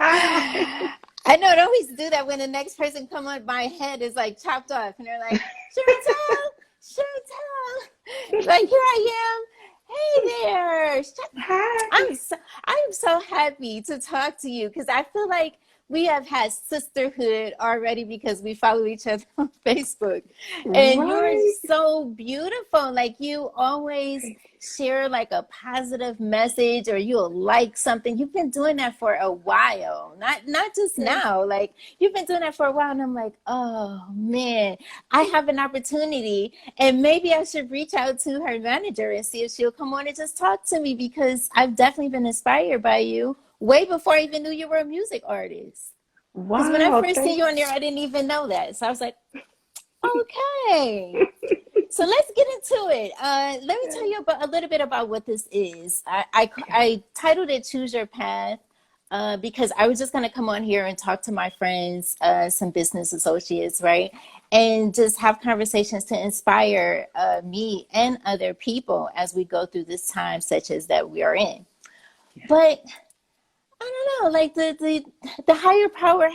Hi. I know it always do that when the next person come on, my head is like chopped off, and they're like, Sherontelle, Sherontelle, like here I am. Hey there. Hi. I'm so happy to talk to you because I feel like we have had sisterhood already because we follow each other on Facebook. And you're Right. so beautiful. Like you always share like a positive message or you'll like something. You've been doing that for a while. Not just now. Like you've been doing that for a while and I'm like, "Oh man, I have an opportunity and maybe I should reach out to her manager and see if she'll come on and just talk to me because I've definitely been inspired by you way before I even knew you were a music artist. Because when I Wow. first seen Thank you on there, I didn't even know that. So I was like, okay. So let's get into it. Let me tell you about a little bit about what this is. I titled it Choose Your Path because I was just going to come on here and talk to my friends, some business associates, right? And just have conversations to inspire me and other people as we go through this time such as that we are in. Yeah. But I don't know, like the higher power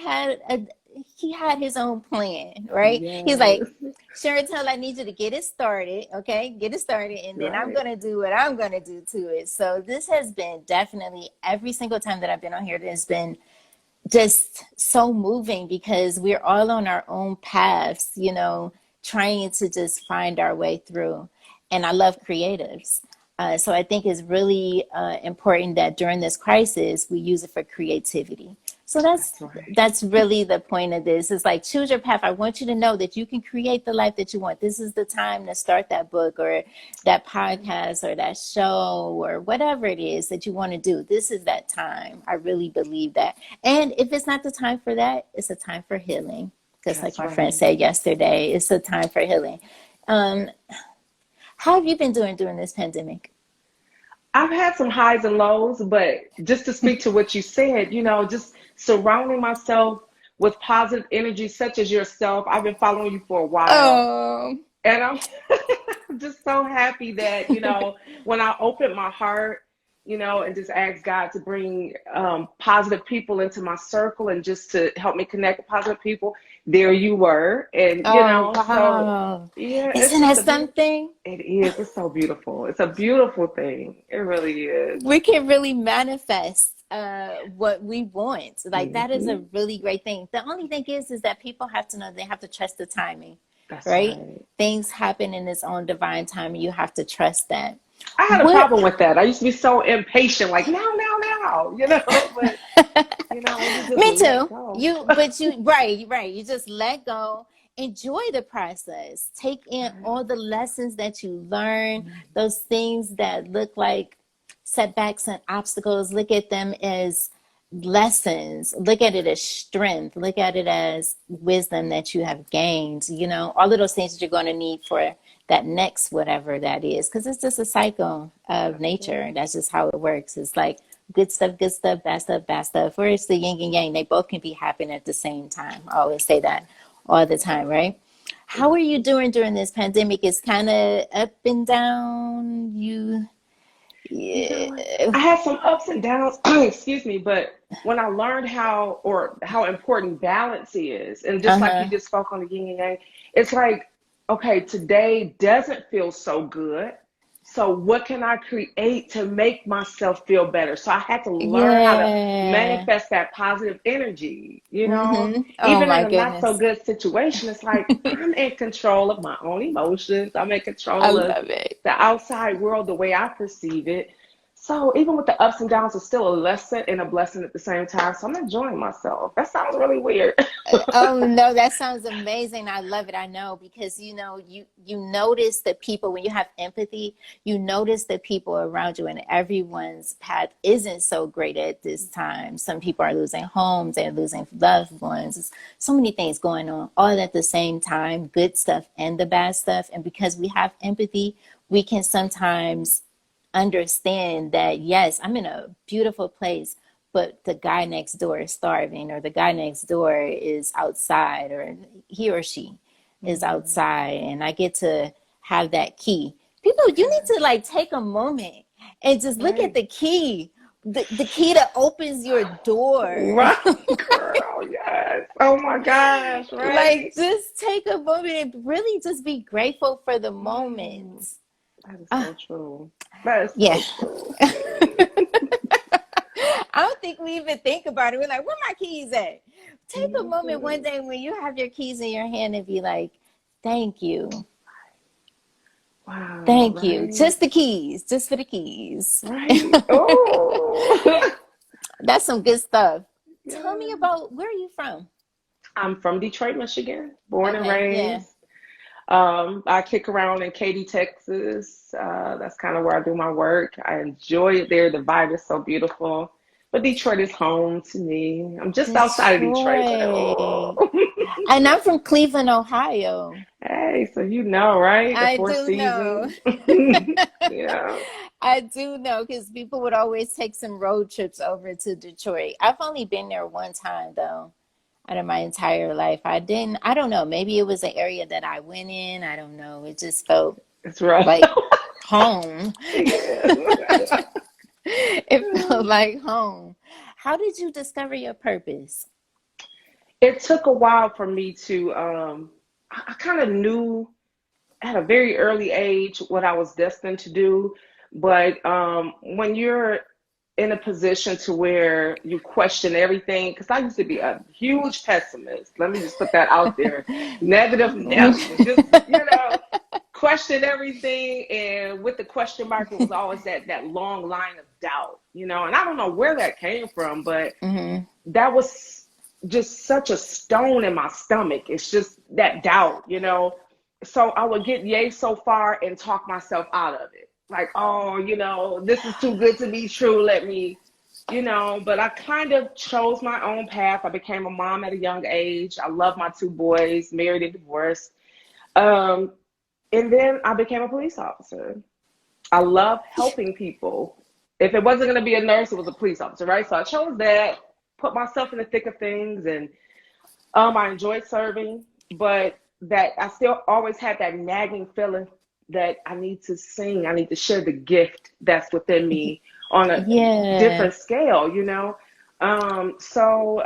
he had his own plan, right? He's like, Yes. Sherontelle, I need you to get it started, okay? Get it started, and then I'm Right. gonna do what I'm gonna do to it. So this has been definitely every single time that I've been on here, there's been just so moving because we're all on our own paths, trying to just find our way through. And I love creatives. So I think it's really important that during this crisis, we use it for creativity. So That's right. that's really the point of this. It's like choose your path. I want you to know that you can create the life that you want. This is the time to start that book or that podcast or that show or whatever it is that you want to do. This is that time. I really believe that. And if it's not the time for that, it's a time for healing. Just like That's my friend right. said yesterday, it's a time for healing. Um, how have you been doing during this pandemic? I've had some highs and lows, but just to speak to what you said, just surrounding myself with positive energy such as yourself. I've been following you for a while. Oh, And I'm just so happy that, when I opened my heart, and just asked God to bring positive people into my circle and just to help me connect with positive people, there you were. And, oh, so wow. yeah, it's Isn't just that a beautiful, something? it is. It's so beautiful. It's a beautiful thing. It really is. We can really manifest what we want. Like that is a Hmm. really great thing. The only thing is that people have to know they have to trust the timing, That's right? right. Things happen in its own divine time. You have to trust that. I had a What? problem with that. I used to be so impatient, like now, now, now, but when you just Me let too. go. Right. You just let go. Enjoy the process. Take in Right. all the lessons that you learn, those things that look like setbacks and obstacles. Look at them as lessons. Look at it as strength. Look at it as wisdom that you have gained. All of those things that you're going to need for that next whatever that is. Because it's just a cycle of That's nature. right. That's just how it works. It's like good stuff, bad stuff, bad stuff. Or it's the yin and yang. They both can be happening at the same time. I always say that all the time, right? How are you doing during this pandemic? It's kind of up and down. You know Yeah. what? I had some ups and downs, excuse me, but when I learned how important balance is, and just like you Uh-huh. just spoke on the yin and yang, it's like, okay, today doesn't feel so good. So what can I create to make myself feel better? So I had to learn how to Yeah. manifest that positive energy, Oh even in my a not so goodness. good situation. It's like I'm in control of my own emotions. I'm in I control of love it. the outside world the way I perceive it. So even with the ups and downs, it's still a lesson and a blessing at the same time. So I'm enjoying myself. That sounds really weird. Oh no, that sounds amazing. I love it. I know because you notice the people when you have empathy, you notice the people around you and everyone's path isn't so great at this time. Some people are losing homes, they're losing loved ones. There's so many things going on all at the same time, good stuff and the bad stuff. And because we have empathy, we can sometimes understand that yes, I'm in a beautiful place, but the guy next door is starving, or the guy next door is outside, or he or she is Mhm. outside, and I get to have that key. People, you need to like take a moment and just look at Right. the key. the key that opens your door. Right, girl, yes. Oh my gosh, Like, right? just take a moment and really just be grateful for the Mm, moments. that is Uh, so true. That is yeah. so true. I don't think we even think about it. We're like, where my keys at? Take a moment one Mhm. day when you have your keys in your hand and be like, thank you. Wow, Thank you. right? Just the keys, just for the keys. Right. Oh, That's some good stuff. Tell me yeah. about where are you from? I'm from Detroit, Michigan, born and Okay, yeah. raised. I kick around in Katy, Texas. That's kind of where I do my work. I enjoy it there. The vibe is so beautiful. But Detroit is home to me. I'm just outside of Detroit, but oh, Detroit. And I'm from Cleveland, Ohio. hey, so you know, right? The I Four do know. Seasons. Yeah, I do know because people would always take some road trips over to Detroit. I've only been there one time though, out of my entire life. I don't know, maybe it was an area that I went in. I don't know. It just felt it's rough. like home. Yeah. It felt like home. How did you discover your purpose? It took a while for me to, I kind of knew at a very early age what I was destined to do. But when you're in a position to where you question everything, because I used to be a huge pessimist. Let me just put that out there. Negative Nelson, just, question everything. And with the question mark, it was always that long line of doubt, and I don't know where that came from, but Hmm. that was just such a stone in my stomach. It's just that doubt. So I would get yay so far and talk myself out of it. Like, oh, this is too good to be true. Let me. But I kind of chose my own path. I became a mom at a young age. I love my two boys, married and divorced. Um, and then I became a police officer. I love helping people. If it wasn't going to be a nurse, it was a police officer, right? So I chose that, put myself in the thick of things, and I enjoyed serving, but that I still always had that nagging feeling that I need to sing, I need to share the gift that's within me on a Yeah. different scale. So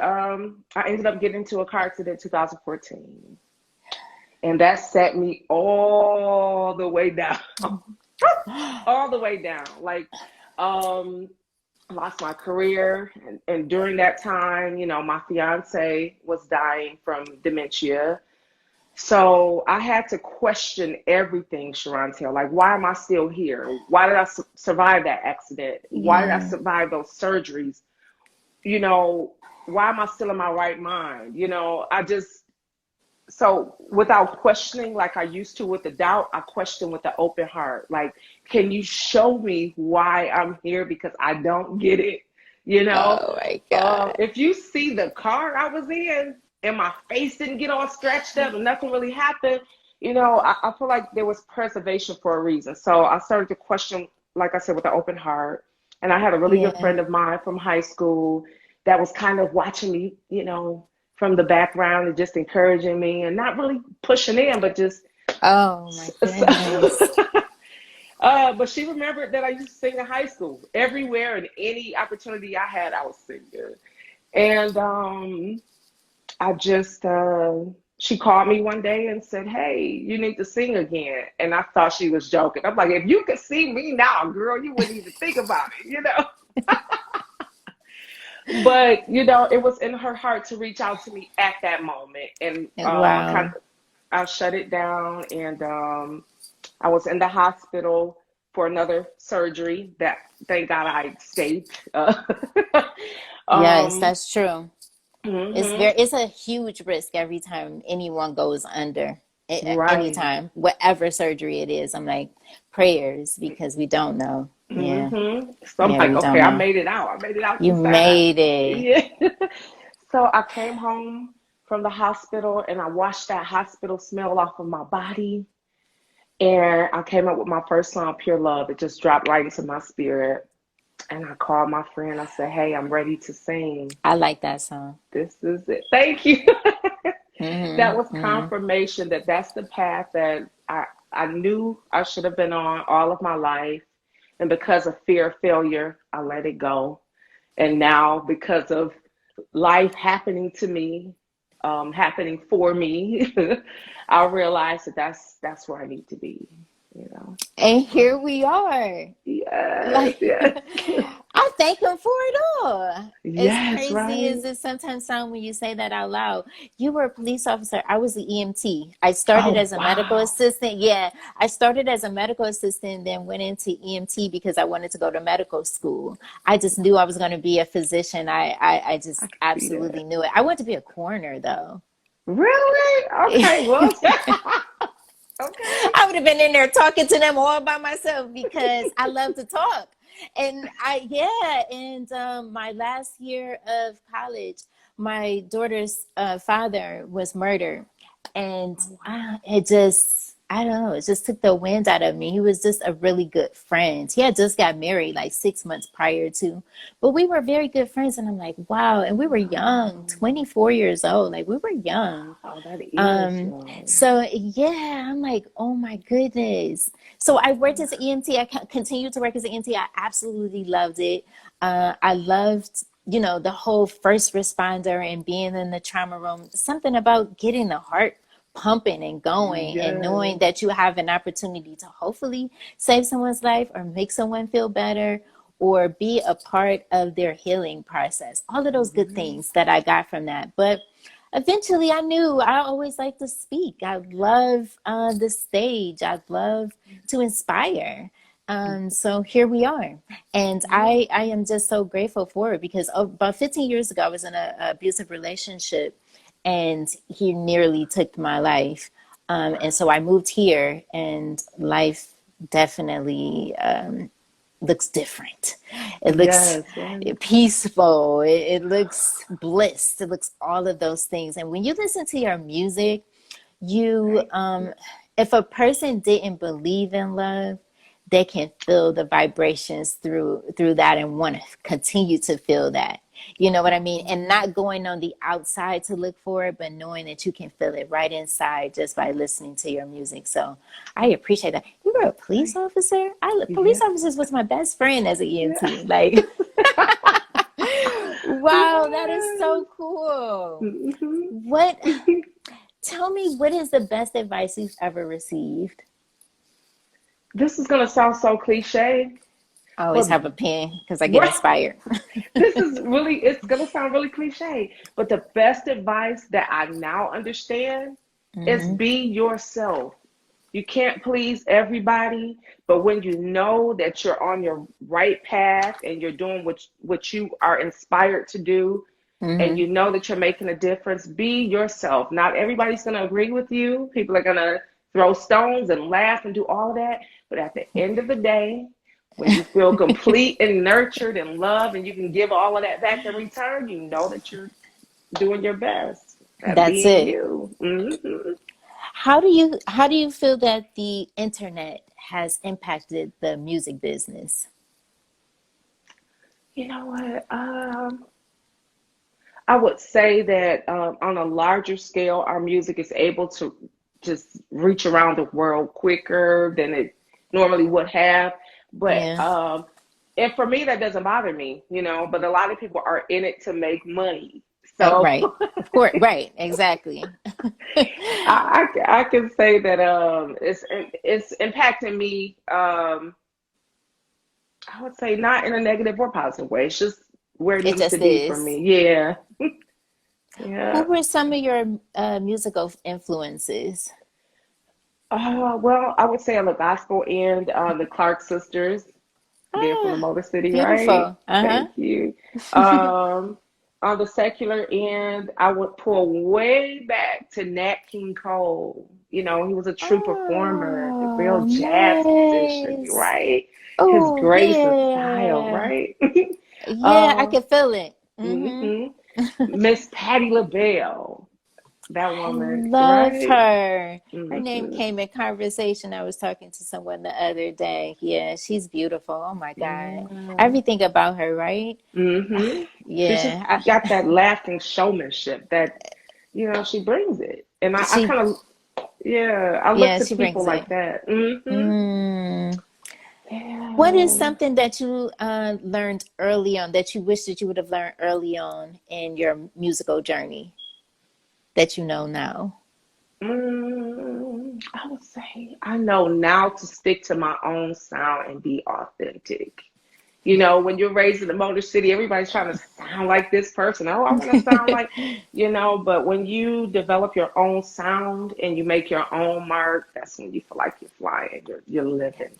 I ended up getting into a car accident in 2014, and that set me all the way down, all the way down. Like, um, lost my career, and during that time, my fiance was dying from dementia. So I had to question everything, Sherontelle. Like, why am I still here? Why did I survive that accident? Why did I Yeah. survive those surgeries? You know, why am I still in my right mind? I just, so without questioning like I used to with the doubt, I question with the open heart. Like, can you show me why I'm here? Because I don't get it. You know, Oh my God. if you see the car I was in and my face didn't get all stretched up and nothing really happened, I feel like there was preservation for a reason. So I started to question, like I said, with an open heart. And I had a really good Yeah. friend of mine from high school that was kind of watching me, from the background and just encouraging me and not really pushing in, but just. Oh my goodness. But she remembered that I used to sing in high school. Everywhere and any opportunity I had, I was singing. And I just, she called me one day and said, "Hey, you need to sing again." And I thought she was joking. I'm like, if you could see me now, girl, you wouldn't even think about it. But it was in her heart to reach out to me at that moment, and Wow. I shut it down, and I was in the hospital for another surgery. That, thank God, I escaped. Yes, Um, that's true. mhm, It's a huge risk every time anyone goes under. right. Anytime, whatever surgery it is, I'm like prayers because we don't know. Yeah. So I'm Yeah, like, we okay, don't I know. made it out. I made it out You this time. made it. Yeah. So I came home from the hospital and I washed that hospital smell off of my body. And I came up with my first song, Pure Love. It just dropped right into my spirit. And I called my friend. I said, "Hey, I'm ready to sing. I like that song. This is it." Thank you. That was Hmm. confirmation that that's the path that I knew I should have been on all of my life. And because of fear of failure, I let it go. And now, because of life happening to me, happening for me, I realize that that's where I need to be, you know. And here we are. Yes, Like, yes. I thank him for it all. As Yes, crazy right. as it sometimes sounds when you say that out loud. You were a police officer. I was the EMT. I started Oh, as a medical wow. assistant. Yeah, I started as a medical assistant, then went into EMT because I wanted to go to medical school. I just knew I was going to be a physician. I I just can see absolutely that. knew it. I wanted to be a coroner, though. Really? Okay, well, okay. I would have been in there talking to them all by myself because I love to talk. And my last year of college, my daughter's father was murdered. And Oh, wow. I don't know, it just took the wind out of me. He was just a really good friend. He had just got married like 6 months prior to, but we were very good friends. And I'm like, wow. And we were young, Wow. 24 years old. Like we were young. Wow, that is young. So yeah, I'm like, oh my goodness. So I worked as an EMT. I continued to work as an EMT. I absolutely loved it. I loved, the whole first responder and being in the trauma room. Something about getting the heart pumping and going and knowing Yes. that you have an opportunity to hopefully save someone's life or make someone feel better or be a part of their healing process. All of those good Mhm. things that I got from that. But eventually I knew I always like to speak. I love the stage. I love to inspire. So here we are. And Yeah. I am just so grateful for it because about 15 years ago, I was in an abusive relationship and he nearly took my life. And so I moved here and life definitely looks different. It looks Yes, right. peaceful. It looks bliss. It looks all of those things. And when you listen to your music, you Right. if a person didn't believe in love, they can feel the vibrations through that and want to continue to feel that. You know what I mean? And Mhm. not going on the outside to look for it, but knowing that you can feel it right inside just by listening to your music. So I appreciate that. You were a police Right. officer? Police Yeah. officers was my best friend as an Yeah. EMT. Like, wow, that is Yes. so cool. Mhm. What, tell me, what is the best advice you've ever received? This is gonna sound so cliche, I always but have a pen because I get right, inspired. this is really, it's gonna sound really cliche, but the best advice that I now understand is Hmm. be yourself. You can't please everybody, but when you know that you're on your right path and you're doing what you are inspired to do, and Hmm. you know that you're making a difference, be yourself. Not everybody's going to agree with you. People are going to throw stones and laugh and do all of that. But at the end of the day, when you feel complete and nurtured and loved and you can give all of that back in return, you know that you're doing your best at That's being it. you. Hmm. How do you feel that the internet has impacted the music business? You know what? I would say that on a larger scale, our music is able to just reach around the world quicker than it normally would have. But Yeah. and for me, that doesn't bother me, But a lot of people are in it to make money, Oh, so right. Of course. Right. Exactly. I can say that it's impacting me. I would say not in a negative or positive way. It's just where it It needs to just be for is. me. Yeah, Who yeah. were some of your musical influences? Well, I would say on the gospel end, the Clark sisters, being from the Ah, Motor City, right? beautiful. Uh-huh. Thank you. Um, on the secular end, I would pull way back to Nat King Cole. He was a true performer, a real Oh, jazz musician, nice. right? His Oh, grace and style, yeah. right? Yeah, I um, can feel it. Hmm. hmm Miss Patti LaBelle, that I woman, love right? her. Her name Hmm. came in conversation. I was talking to someone the other day. Yeah, she's beautiful. Oh my God. Yeah. Everything about her, right? She's just Yeah. got that laughing showmanship that, she brings it. And I She, kind of, yeah, I look yeah, to she people brings like it. that. Mm. What is Yeah. something that you learned early on that you wish that you would have learned early on in your musical journey that you know now? I would say I know now to stick to my own sound and be authentic. You know, when you're raised in the Motor City, everybody's trying to sound like this person. Oh, I want to sound like, but when you develop your own sound and you make your own mark, that's when you feel like you're flying, you're living.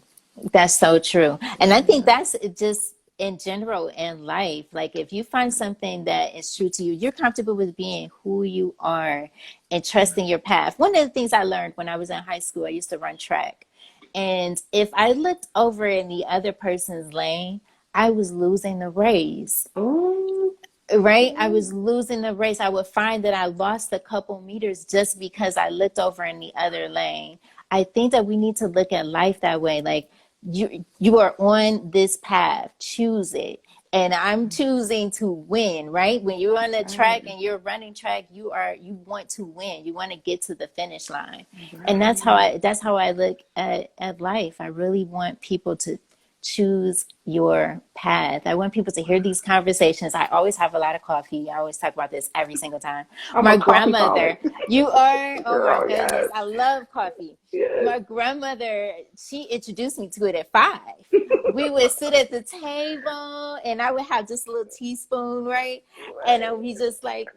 That's so true. And I think Yeah. that's just in general in life. Like if you find something that is true to you, you're comfortable with being who you are and trusting your path. One of the things I learned when I was in high school, I used to run track. And if I looked over in the other person's lane, I was losing the race. Ooh, Right? I ooh, was losing the race. I would find that I lost a couple meters just because I looked over in the other lane. I think that we need to look at life that way. Like you are on this path, choose it. And I'm choosing to win, right? When you're on that's the track right. and you're running track, you want to win. You want to get to the finish line. And Right. that's how I look at life. I really want people to choose your path. I want people to hear these conversations. I always have a lot of coffee. I always talk about this every single time. I'm a My coffee holic. grandmother, you are, oh my Girl, goodness, yes. I love coffee. Yes. My grandmother, she introduced me to it at 5. We would sit at the table and I would have just a little teaspoon, right? And I would be just like,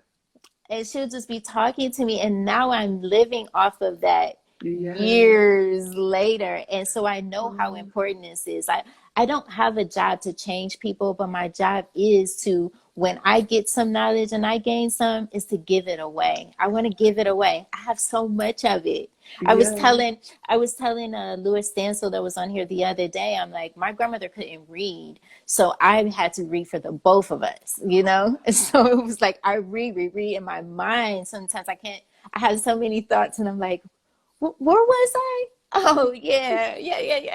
and she'll just be talking to me. And now I'm living off of that Yes. years later. And so I know how Oh, important this is. I don't have a job to change people, but my job is to, when I get some knowledge and I gain some, is to give it away. I want to give it away. I have so much of it. I was yeah. telling, I was telling Louis Stansel that was on here the other day. I'm like, my grandmother couldn't read, so I had to read for the both of us, you know. And so it was like I read in my mind. Sometimes I can't. I have so many thoughts, and I'm like, where was I? Oh yeah.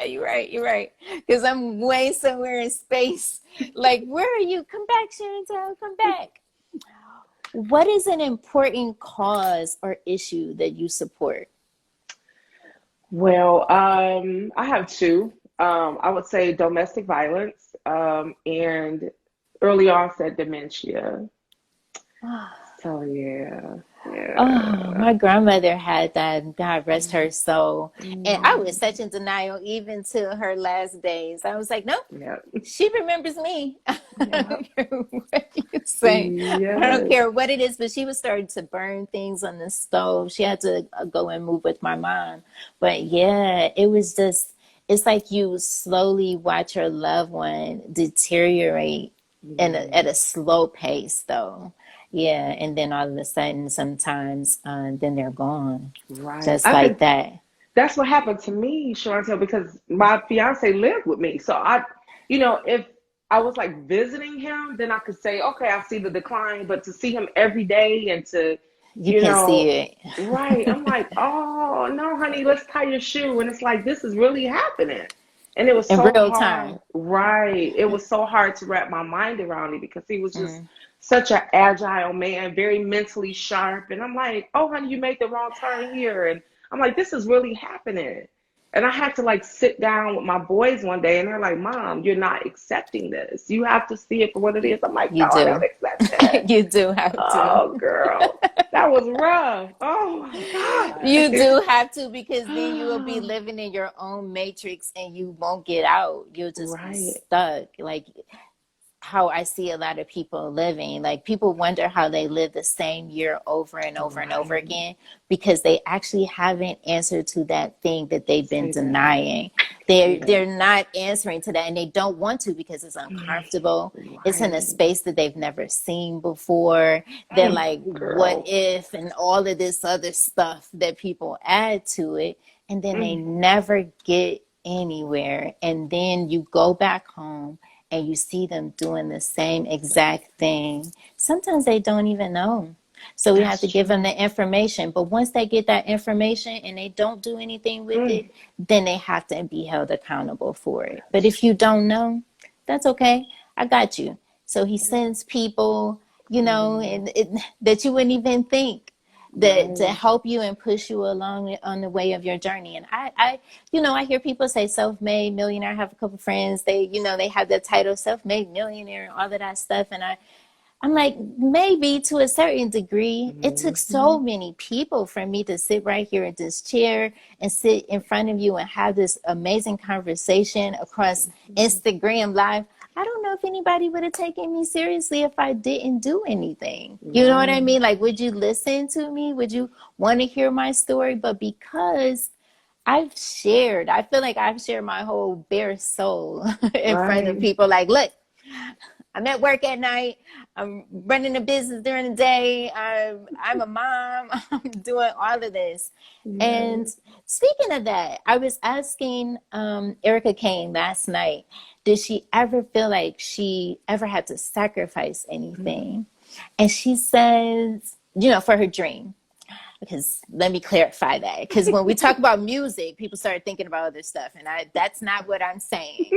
You're right. You're right. Because I'm way somewhere in space. Like, where are you? Come back, Sherontelle. Come back. What is an important cause or issue that you support? Well, I have two. I would say domestic violence, and early onset dementia. So yeah, Oh, yeah. my grandmother had that. God rest her Mm, soul. And I was mm, such in denial even to her last days. I was like, nope, yeah, she remembers me. I yeah, don't care what you say. I don't yes, care what it is, but she was starting to burn things on the stove. She had to go and move with my mom. But yeah, it was just, it's like you slowly watch your loved one deteriorate at a yes, slow pace, though. Yeah, and then all of a sudden, sometimes, then they're gone, right. just I like think that. that's what happened to me, Sherontelle, because my fiance lived with me. So if I was like visiting him, then I could say, okay, I see the decline. But to see him every day and to, You you can see know, it right, I'm like, oh no, honey, let's tie your shoe. And it's like, this is really happening. And it was in so real hard. time. Right. It was so hard to wrap my mind around it because he was just Mm. such an agile man, very mentally sharp. And I'm like, oh, honey, you made the wrong turn here. And I'm like, this is really happening. And I had to like sit down with my boys one day and they're like, Mom, you're not accepting this. You have to see it for what it is. I'm like, no, You I don't do. accept that. You do have to. Oh, girl. That was rough. Oh my You God. do have to, because then you will be living in your own matrix and you won't get out. You'll just be Right. stuck. Like how I see a lot of people living. Like people wonder how they live the same year over and over and over Right. again because they actually haven't answered to that thing that they've been Say that. denying. Say They're that. not answering to that, and they don't want to because it's uncomfortable. It's in a Right. space that they've never seen before. They're like, what Girl. if, and all of this other stuff that people add to it, and then they Mm, never get anywhere. And then you go back home and you see them doing the same exact thing. Sometimes they don't even know. So we have that's to give them true. the information. But once they get that information and they don't do anything with Mm, it, then they have to be held accountable for it. But that's if you true. don't know, that's okay. I got you. So he sends people, Mm, that you wouldn't even think. that to Right. help you and push you along on the way of your journey. And I hear people say self-made millionaire. I have a couple friends, they have the title self-made millionaire and all of that stuff. And I'm like, maybe to a certain degree. It took Hmm. so many people for me to sit right here in this chair and sit in front of you and have this amazing conversation across Instagram Live. I don't know if anybody would have taken me seriously if I didn't do anything. You know what I Right. mean? Like, would you listen to me? Would you want to hear my story? But because I feel like I've shared my whole bare soul in front of Right. people. Like, look, I'm at work at night. I'm running a business during the day. I'm a mom. I'm doing all of this. And Yes. speaking of that, I was asking Erica Kane last night, did she ever feel like she ever had to sacrifice anything? And she says, for her dream. Because let me clarify that. Because when we talk about music, people start thinking about other stuff. And that's not what I'm saying.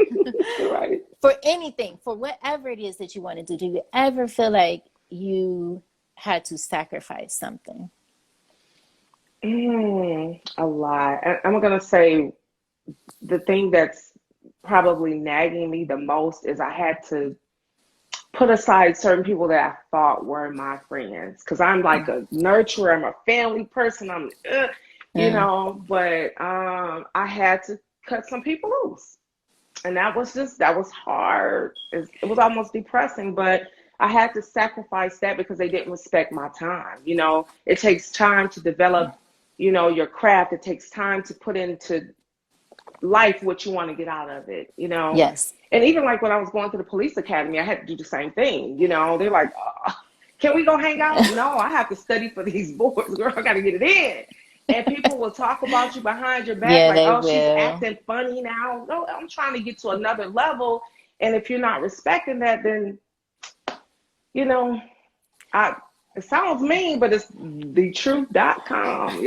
Right. For anything, for whatever it is that you want to do you ever feel like you had to sacrifice something? A lot. I'm gonna say the thing that's probably nagging me the most is I had to put aside certain people that I thought were my friends because I'm like a nurturer. I'm a family person. Mm. But I had to cut some people loose, and that was hard. It was almost depressing, but I had to sacrifice that because they didn't respect my time. It takes time to develop, your craft. It takes time to put into life what you want to get out of it. Yes. And even like when I was going to the police academy, I had to do the same thing. They're like, can we go hang out? No, I have to study for these boards, girl. I got to get it in. And people will talk about you behind your back Yeah, like, they oh, she's will. acting funny now. No, I'm trying to get to another level. And if you're not respecting that, then, you know, I it sounds mean, but it's thetruth.com.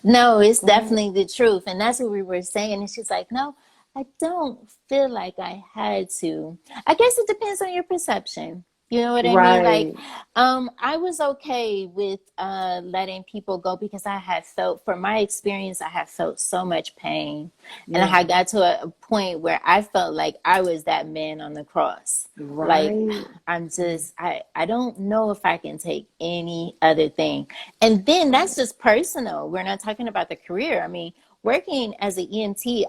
No, it's Right. definitely the truth. And that's what we were saying. And she's like, no, I don't feel like I had to. I guess it depends on your perception. You know what I mean? Like, Right. I was okay with letting people go because I had felt, from my experience, I had felt so much pain. And I Yeah. got to a point where I felt like I was that man on the cross. Like, Right. I don't know if I can take any other thing. And then that's Right. just personal. We're not talking about the career. I mean, working as an EMT,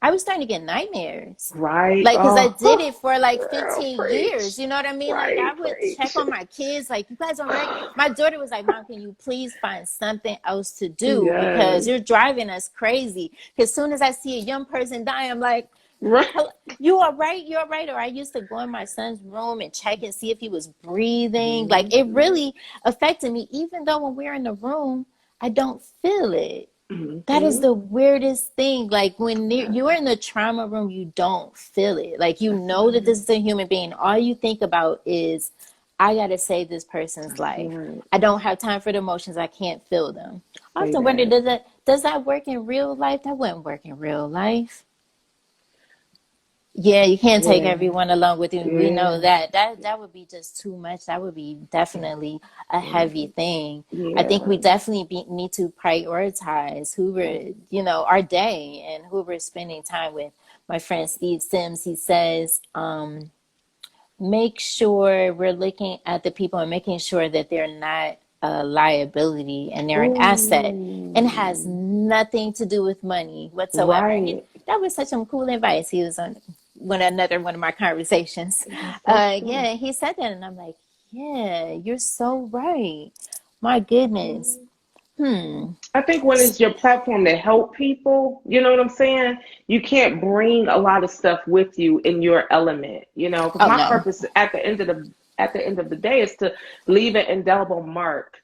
I was starting to get nightmares. Right. Like, because I did it for like Girl, 15 years. preach. You know what I mean? Like, I Right. would check Preach. on my kids, like, you guys all right? My daughter was like, Mom, can you please find something else to do? Because Yes. you're driving us crazy. Because as soon as I see a young person die, I'm like, Right. you all right? You all right? Or I used to go in my son's room and check and see if he was breathing. Like, it Mm-hmm. really affected me, even though when we're in the room, I don't feel it. That is Mm-hmm. the weirdest thing. Like, when you're Yes. in the trauma room, you don't feel it. Like, you That's know that right. this is a human being. All you think about is, I got to save this person's That's life. right. I don't have time for the emotions. I can't feel them. I Say often wonder, that. does that work in real life? That wouldn't work in real life. Yeah, you can't take Yeah. everyone along with you. We know Yeah. that. That would be just too much. That would be definitely a heavy Mhm. thing. I think Yeah. we definitely need to prioritize who we're, our day and who we're spending time with. My friend Steve Sims, he says, make sure we're looking at the people and making sure that they're not a liability and they're an asset and has Ooh. nothing to do with money whatsoever. And Right. that was such some cool advice. He was on another one of my conversations. That's so true. Yeah, he said that, and I'm like, yeah, you're so right. My goodness. Mhm. Hmm. I think when it's your platform to help people, you know what I'm saying? You can't bring a lot of stuff with you in your element, because Oh my no. purpose at the end of the day is to leave an indelible mark,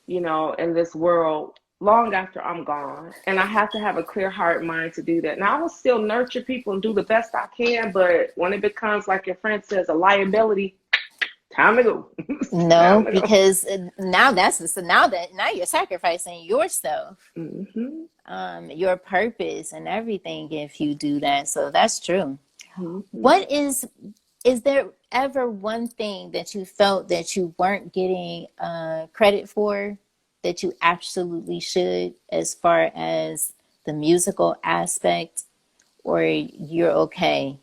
in this world long after I'm gone. And I have to have a clear heart and mind to do that. Now I will still nurture people and do the best I can, but when it becomes like your friend says, a liability, time to go. Time No, to go. because now you're sacrificing yourself, Hmm. your purpose and everything if you do that. So that's true. Hmm. What is there ever one thing that you felt that you weren't getting credit for? that you absolutely should as far as the musical aspect, or you're okay?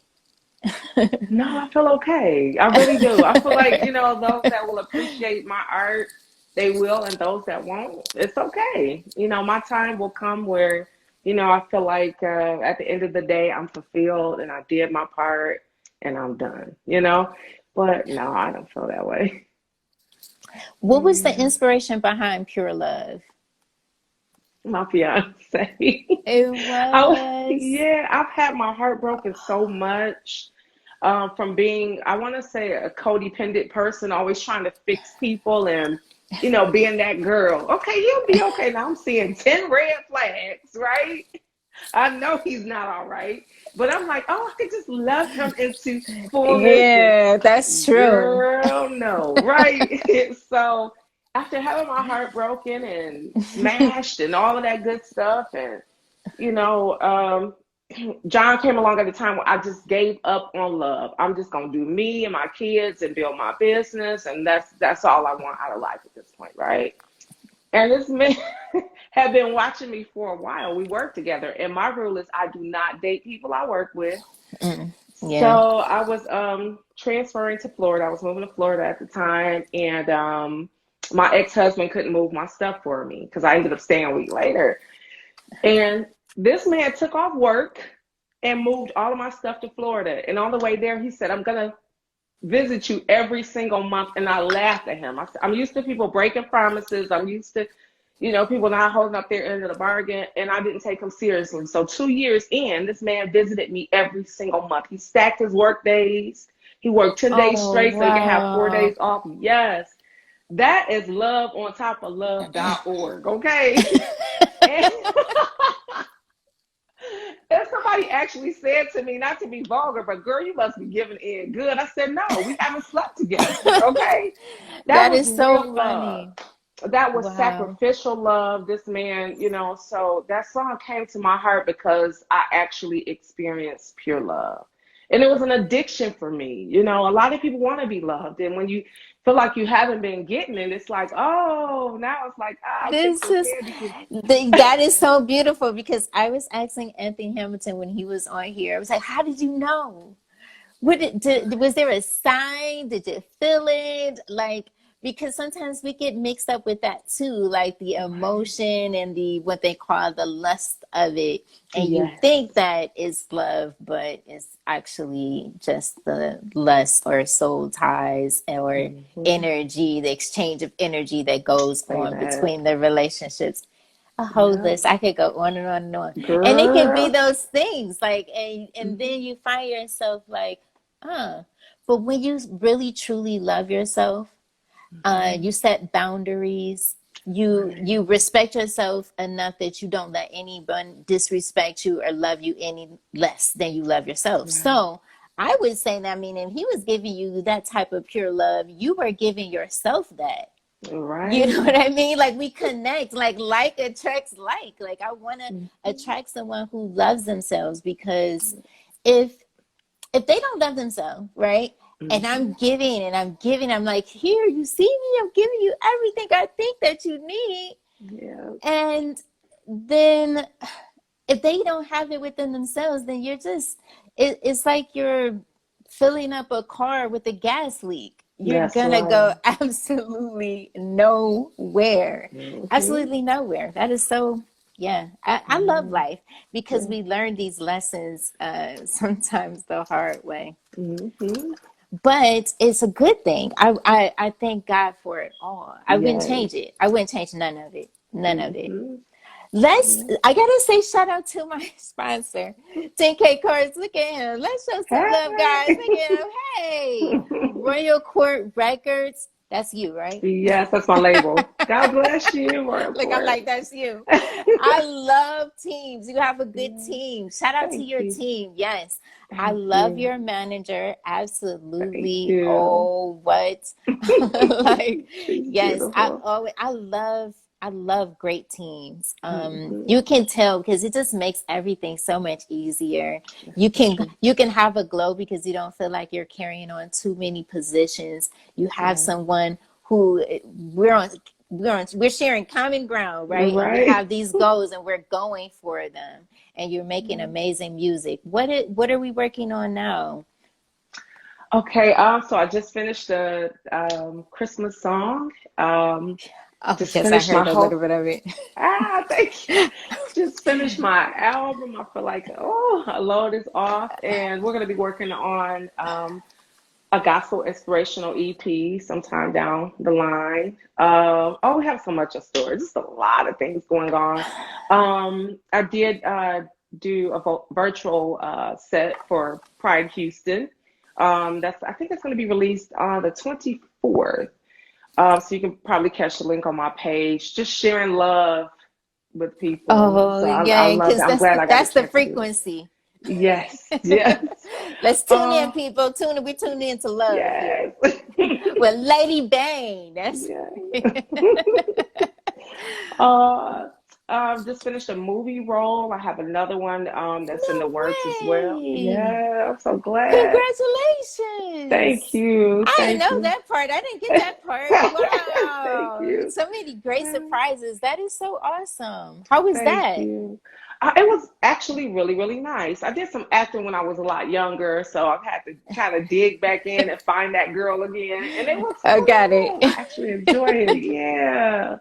No, I feel okay. I really do. I feel like, those that will appreciate my art, they will, and those that won't, it's okay. My time will come where, I feel like at the end of the day, I'm fulfilled and I did my part and I'm done. But no, I don't feel that way. What was the Yeah. inspiration behind Pure Love? My fiance. It was. Yeah, I've had my heart broken so much from being, I want to say, a codependent person, always trying to fix people and, being that girl. Okay, he'll be okay. Now I'm seeing 10 red flags, right? I know he's not all right, but I'm like, oh, I could just love him into fullness. Yeah, that's And true. girl, no, right? So after having my heart broken and smashed and all of that good stuff, and you know, um, John came along at a time where I just gave up on love. I'm just gonna do me and my kids and build my business, and that's all I want out of life at this point, right? And this man had been watching me for a while. We worked together, and my rule is I do not date people I work with. Mm, So yeah. I was transferring to Florida. I was moving to Florida at the time, and my ex-husband couldn't move my stuff for me because I ended up staying a week later. And this man took off work and moved all of my stuff to Florida. And on the way there, he said, "I'm gonna visit you every single month." And I laughed at him. I said, I'm used to people breaking promises. I'm used to, people not holding up their end of the bargain. And I didn't take him seriously. So 2 years in, this man visited me every single month. He stacked his work days. He worked 10 days Oh, straight so he could have 4 days wow. off. Yes. That is love on top of love.org. Okay. And, and somebody actually said to me, not to be vulgar, but girl, you must be giving in good. I said, no, we haven't slept together. Okay. That That was is so real love. funny. That was Wow. sacrificial love. This man, so that song came to my heart because I actually experienced pure love. And it was an addiction for me. A lot of people want to be loved. And when you feel like you haven't been getting it, it's like, oh, now it's like, I'll take This some is candy. that is so beautiful because I was asking Anthony Hamilton when he was on here. I was like, "How did you know? Was there a sign? Did you feel it? Like, because sometimes we get mixed up with that too, like the Right. emotion and the what they call the lust of it, and you Yes. think that is love, but it's actually just the lust or soul ties or Hmm. energy, the exchange of energy that goes Say on that. between the relationships. A whole Yeah. list. I could go on and on and on. And it can be Girl. those things like, and Hmm. then you find yourself like, but when you really truly love yourself, Hmm. you set boundaries. Right. You respect yourself enough that you don't let anyone disrespect you or love you any less than you love yourself. Right. So I would say that, I mean, if he was giving you that type of pure love, you were giving yourself that. You know Right. what I mean? Like we connect, like attracts like. Like I want to Hmm. attract someone who loves themselves because if if they don't love themselves, right? And Hmm. I'm giving, I'm like, here, you see me, I'm giving you everything I think that you need. Yeah. And then if they don't have it within themselves, then you're just, it's like you're filling up a car with a gas leak. You're That's gonna right. go absolutely nowhere. Hmm. Absolutely nowhere. That is so, yeah. I love Yeah. life because we learn these lessons sometimes the hard way. Hmm. But it's a good thing. I thank God for it all. I wouldn't Yes. change it. I wouldn't change none of it. None of it. Hmm. Let's, Yeah. I gotta say shout out to my sponsor, 10K Cards. Look at him. Let's show some love, guys. Look Hey. at him. Hey, Royal Court Records. That's you, right? Yes, that's my label. God bless you, Royal Look, I'm Court. like, that's you. I love teams. You have a good Yeah. team. Shout out to Thank your you. team. Yes. I Thank love you. your manager. Thank Absolutely. you. Oh, what? Like, She's yes, beautiful. I love great teams. Hmm. You can tell because it just makes everything so much easier. That's the truth. You can have a glow because you don't feel like you're carrying on too many positions. You have Yes. someone who we're on. we're sharing common ground, right? And we Right. have these goals and we're going for them. And you're making amazing music. What are we working on now? Okay, so I just finished the Christmas song. Oh, Just yes, I finished my heard a little whole, bit of it. thank you. Just finished my album. I feel like, oh, a load is off, and we're gonna be working on a gospel inspirational EP sometime down the line. Oh, we have so much in store. Just a lot of things going on. I did do a virtual set for Pride Houston. I think it's going to be released on the 24th. So you can probably catch the link on my page. Just sharing love with people. Oh, So I yeah, love because that. I'm glad I got a that's the chance to do that. frequency. Yes, yes. Let's tune in, Uh, people. We tuned in to love here. yes. Well, Lady Bane, that's Yeah. Uh, just finished a movie role. I have another one that's in the no works as well. way. Yeah, I'm so glad. Thank Congratulations. you. I didn't Thank know you. that part. I didn't get that part. Thank Wow. you. So many great surprises. That is so awesome. How was Thank that? you. It was actually really, really nice. I did some acting when I was a lot younger, so I've had to kind of dig back in and find that girl again, and it was I got it. fun. I actually enjoyed it. Yeah.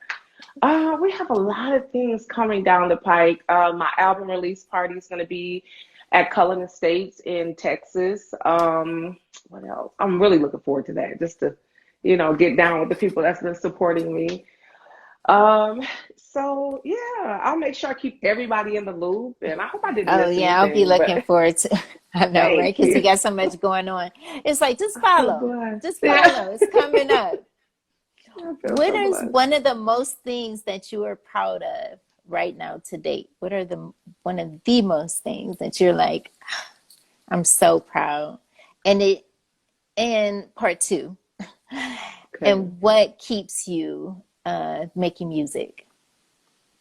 We have a lot of things coming down the pike. My album release party is going to be at Cullen Estates in Texas. What else? I'm really looking forward to that, just to, get down with the people that's been supporting me. Um, so yeah, I'll make sure I keep everybody in the loop, and I hope I didn't Oh miss yeah, I'll be anything, looking but forward to. I know, right? thank Because you you. got so much going on. It's like I'm so blessed. just Yeah, follow. It's coming up. I feel What so is blessed. one of the most things that you are proud of right now to date? What are the one of the most things that you're like, I'm so proud? And part two, Okay. and what keeps you making music?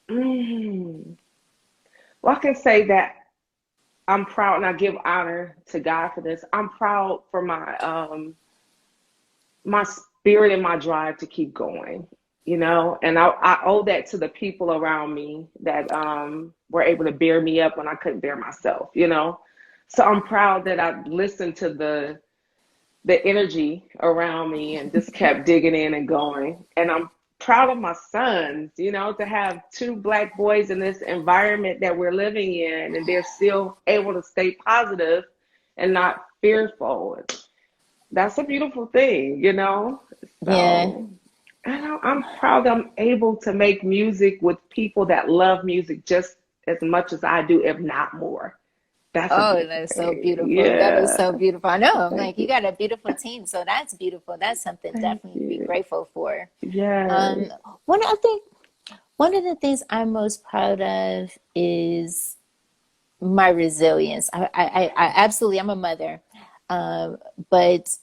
Mm. Well, I can say that I'm proud, and I give honor to God for this. I'm proud for my spirit and my drive to keep going, and I owe that to the people around me that were able to bear me up when I couldn't bear myself. So I'm proud that I listened to the energy around me and just kept digging in and going. And I'm proud of my sons, to have two Black boys in this environment that we're living in, and they're still able to stay positive and not fearful. That's a beautiful thing. Yeah. So, and I'm proud that I'm able to make music with people that love music just as much as I do, if not more. That's a Oh, beautiful that's so thing. beautiful. That is Yeah. so beautiful. I know. I'm Thank like, you you. got a beautiful team, so that's beautiful. That's something Thank definitely to be you. grateful for. Yes. Um, I think one of the things I'm most proud of is my resilience. I absolutely, I'm a mother, um, but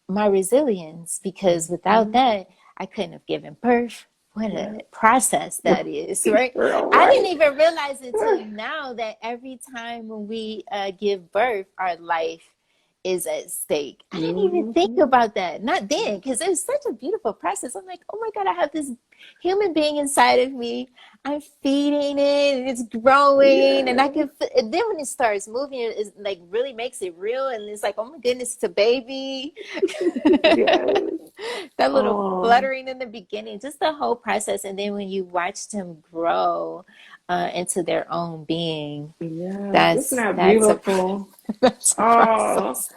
my resilience, because without Mhm. that, I couldn't have given birth. What Yeah. a process that is, right? Girl, I didn't right. even realize it till now that every time when we give birth, our life is at stake. I didn't even think Hmm. about that. Not then, because it was such a beautiful process. I'm like, oh my God, I have this human being inside of me. I'm feeding it, and it's growing, and I Yeah. can. And then when it starts moving, it's like really makes it real, and it's like, oh my goodness, it's a baby. Yes. That little Oh, fluttering in the beginning, just the whole process, and then when you watch them grow into their own being, yes. Isn't that's that that's a beautiful? that's a Oh, process,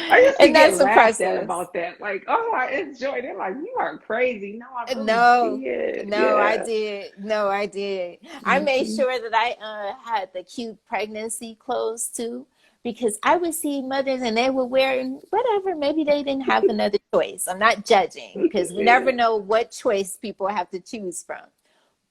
I used to and get that's a laughed at process. about that. Like, oh, I enjoyed it. Like, you are crazy. No, I really No, did. no, I Yeah. did. No, I did. I made Hmm. sure that I had the cute pregnancy clothes too, because I would see mothers and they were wearing whatever. Maybe they didn't have another choice. I'm not judging because we never Yeah. know what choice people have to choose from.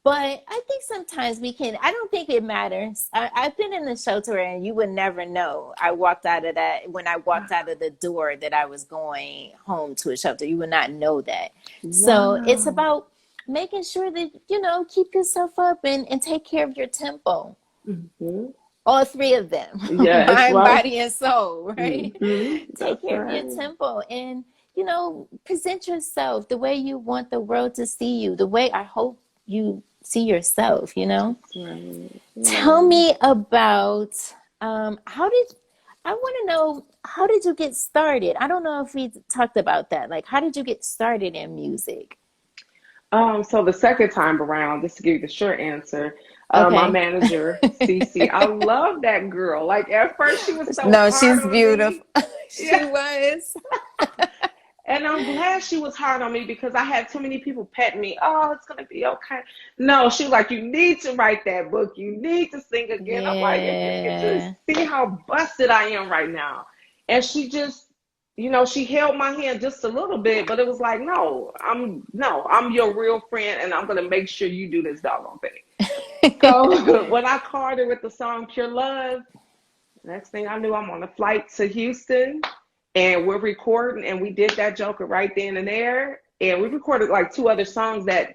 But I think sometimes we can, I don't think it matters. I've been in the shelter and you would never know. I walked out of that, when I walked out of the door, that I was going home to a shelter. You would not know that. So it's Wow. about making sure that, keep yourself up and take care of your temple. Hmm. All three of them, Yes, mind, right. body, and soul, right? Hmm. Take That's care of your right. temple. And you know, present yourself the way you want the world to see you, the way I hope you see yourself, you know? That's right. Tell Yeah. me about how did I want to know how did you get started? I don't know if we talked about that. Like, how did you get started in music? So the second time around, just to give you the short answer, my Okay. manager, Cece, I love that girl. Like at first she was so No, hard she's on me. beautiful. Yeah. She was. And I'm glad she was hard on me because I had too many people pet me. Oh, it's gonna be okay. No, she was like, you need to write that book. You need to sing again. I'm like, if you could just Yeah. see how busted I am right now. And she just, she held my hand just a little bit, but it was like, I'm your real friend, and I'm gonna make sure you do this doggone thing. So when I called her with the song Pure Love, next thing I knew, I'm on a flight to Houston and we're recording, and we did that joker right then and there. And we recorded like two other songs that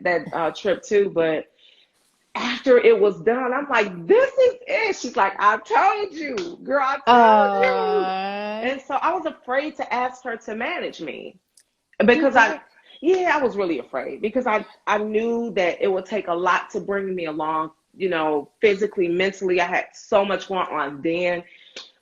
trip too. But after it was done, I'm like, this is it. She's like, I told you, girl, I told you. Uh, And so I was afraid to ask her to manage me you because were. I was really afraid because I knew that it would take a lot to bring me along, physically, mentally. I had so much going on then.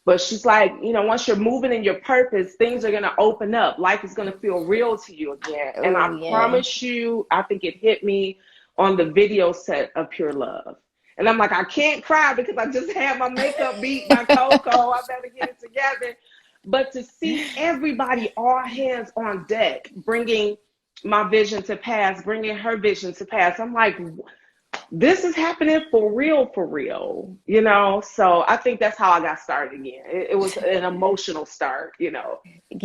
But she's like, once you're moving in your purpose, things are going to open up. Life is going to feel real to you again. And I Oh, yeah. promise you, I think it hit me on the video set of Pure Love. And I'm like, I can't cry because I just had my makeup beat by Coco. I better get it together. But to see everybody, all hands on deck, bringing my vision to pass, bringing her vision to pass, I'm like, this is happening for real, So I think that's how I got started again. It was an emotional start,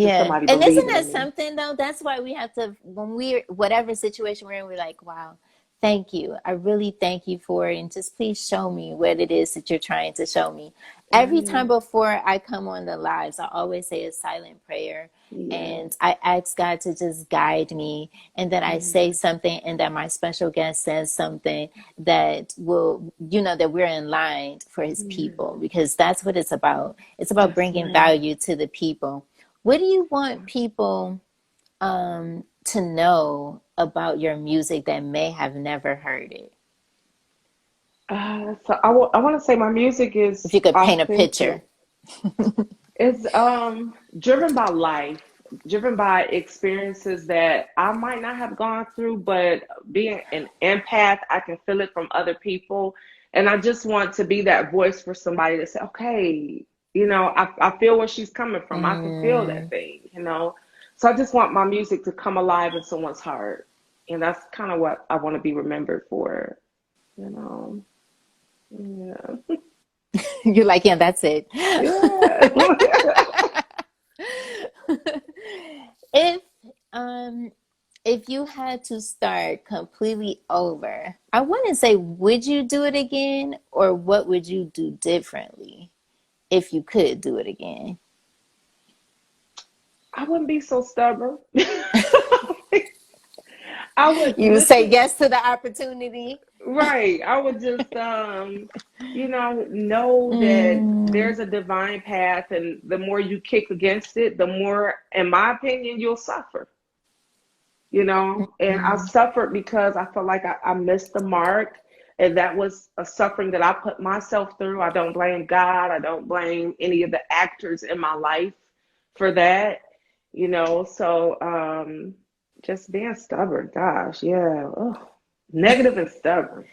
to Yeah. somebody And isn't believing that in me. something though? That's why we have to, when we're, whatever situation we're in, we're like, wow, thank you. I really thank you for it. And just please show me what it is that you're trying to show me. Every time Right. before I come on the lives, I always say a silent prayer. Yeah. And I ask God to just guide me. And then I say Yeah. something, and that my special guest says something that will, that we're in line for his people, Yeah. because that's what it's about. It's about That's bringing right. value to the people. What do you want people to know about your music that may have never heard it? So I want to say my music If is you could paint a authentic. picture. It's driven by life, driven by experiences that I might not have gone through, but being an empath, I can feel it from other people. And I just want to be that voice for somebody to say, okay, I feel where she's coming from. I can feel that Mm, thing. So I just want my music to come alive in someone's heart. And that's kind of what I want to be remembered for, you know. Yeah. you're like, yeah, that's it. Yeah. If um if you had to start completely over, I want to say, would you do it again, or what would you do differently if you could do it again? I wouldn't be so stubborn. I would You would say listen, yes to the opportunity. right. I would just know that Mm, there's a divine path, and the more you kick against it, the more, in my opinion, you'll suffer. And I mm. suffered because I felt like I missed the mark. And that was a suffering that I put myself through. I don't blame God. I don't blame any of the actors in my life for that. So just being stubborn, gosh, yeah. Ugh. Negative and stubborn.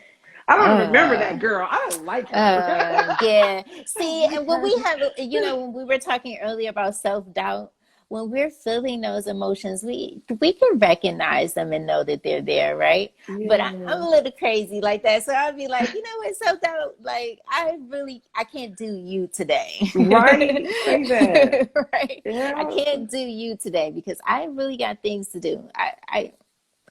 I don't remember Uh, that girl. I don't like her. yeah. See, and when we Because, have, when we were talking earlier about self-doubt, when we're feeling those emotions, we can recognize them and know that they're there, right? But I'm yeah, a little crazy like that, so I'll be like, you know what, self-doubt, like I can't do you today, right. Say that. right? I Yeah. can't do you today because I really got things to do.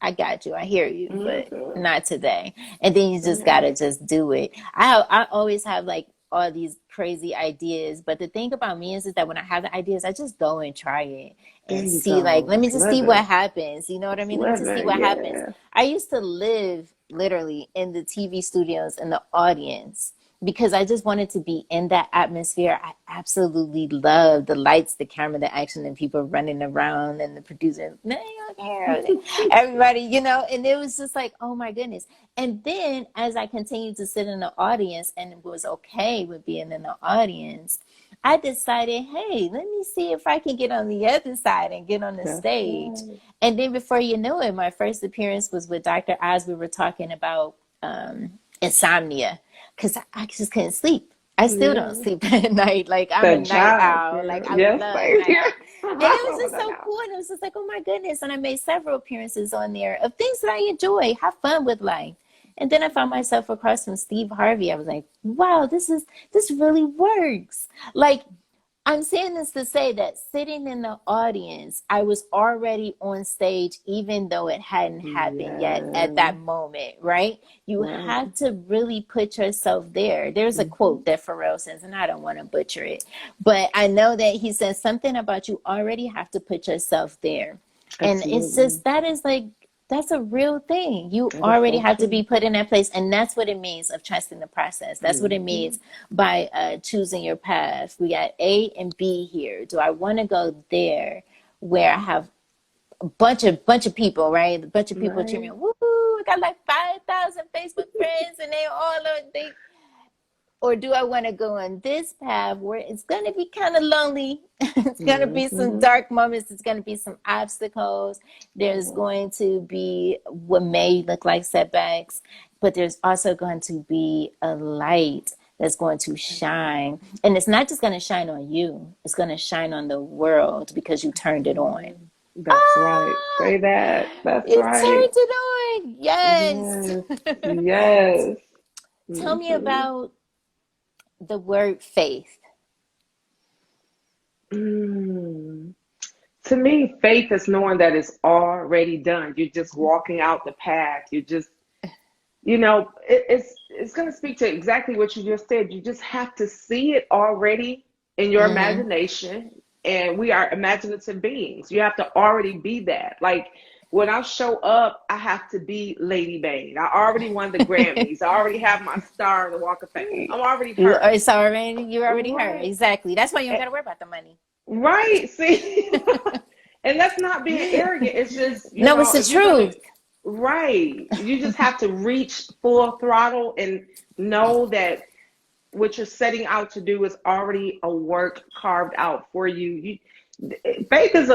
I got you. I hear you, but Mhm. not today. And then you just Yeah. gotta just do it. I always have like all these crazy ideas, but the thing about me is that when I have the ideas, I just go and try it There and you see. Like, go. let me That's just see what living. happens. You know what I That's mean? Let me just see living. what happens. Yeah. I used to live literally in the TV studios in the audience. because I just wanted to be in that atmosphere. I absolutely love the lights, the camera, the action, and people running around, and the producer, everybody, you know, and it was just like, oh my goodness. And then as I continued to sit in the audience and was okay with being in the audience, I decided, hey, let me see if I can get on the other side and get on the That's stage. right. And then before you know it, my first appearance was with Dr. Oz. We were talking about insomnia because I just couldn't sleep. I still don't Yeah. sleep at night. Like I'm a That night job, owl. Like girl. I Yes, love same night here. owl. And it was Oh, just no, so no. cool. And it was just like, oh my goodness. And I made several appearances on there of things that I enjoy, have fun with life. And then I found myself across from Steve Harvey. I was like, wow, this really works. Like I'm saying this to say that sitting in the audience, I was already on stage, even though it hadn't happened yet at Yeah. that moment, right? You Right. have to really put yourself there. There's a Mm-hmm. quote that Pharrell says, and I don't want to butcher it, but I know that he says something about you already have to put yourself there. And it's Absolutely. just, that is like, that's a real thing. You That is already so have to true. be put in that place. And that's what it means of trusting the process. That's what it Mm-hmm. means by choosing your path. We got A and B here. Do I want to go there where I have a bunch of people, right? A bunch of people Right. cheering me. Woo! I got like 5,000 Facebook friends, and they all are they. Or do I want to go on this path where it's going to be kind of lonely? It's going to be some Mm-hmm. dark moments. It's going to be some obstacles. There's Yeah. going to be what may look like setbacks, but there's also going to be a light that's going to shine. And it's not just going to shine on you, it's going to shine on the world because you turned it on. Absolutely. That's right. Ah, Say that. That's it right. turned it on. Yes. Yes. Yes. Tell me Mm-hmm. about the word faith. Mm. To me, faith is knowing that it's already done. You're just walking out the path. You just, it's going to speak to exactly what you just said. You just have to see it already in your Mm-hmm. imagination. And we are imaginative beings. You have to already be that. Like when I show up, I have to be Lady Bane. I already won the Grammys. I already have my star in the Walk of Fame. I'm already her. It's already you already heard Right. exactly. That's why you don't Eh, got to worry about the money. Right. See, and that's not being arrogant. It's just, No, it's the if you're going to, truth. right, you just have to reach full throttle and know that what you're setting out to do is already a work carved out for you. Faith is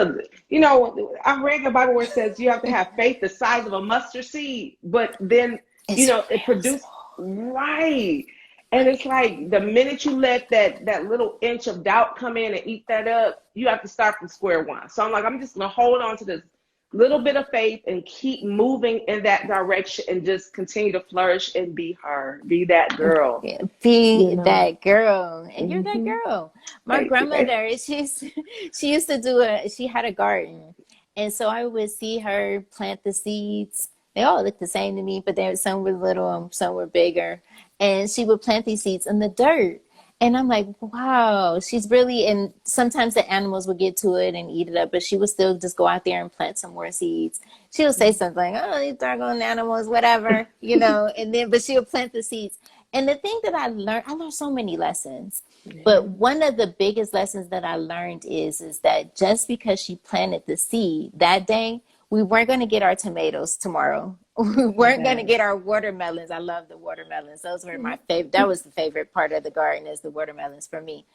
I read the Bible where it says you have to have faith the size of a mustard seed, but then, It's it real produced, small. right. And it's like the minute you let that little inch of doubt come in and eat that up, you have to start from square one. So I'm like, I'm just gonna hold on to this little bit of faith and keep moving in that direction and just continue to flourish and be her, be that girl, Be you know. that girl, and you're that Hmm. girl. My Thank you. grandmother, she used to she had a garden, and so I would see her plant the seeds. They all looked the same to me, but some were little, and some were bigger, and she would plant these seeds in the dirt. And I'm like, wow, she's really, and sometimes the animals would get to it and eat it up, but she would still just go out there and plant some more seeds. She would say something, oh, these doggone animals, whatever, and then, but she would plant the seeds. And the thing that I learned so many lessons, but Yeah. one of the biggest lessons that I learned is that just because she planted the seed that day, we weren't going to get our tomatoes tomorrow. We Say weren't going to that. get our watermelons. I love the watermelons. Those were my favorite. That was the favorite part of the garden is the watermelons for me.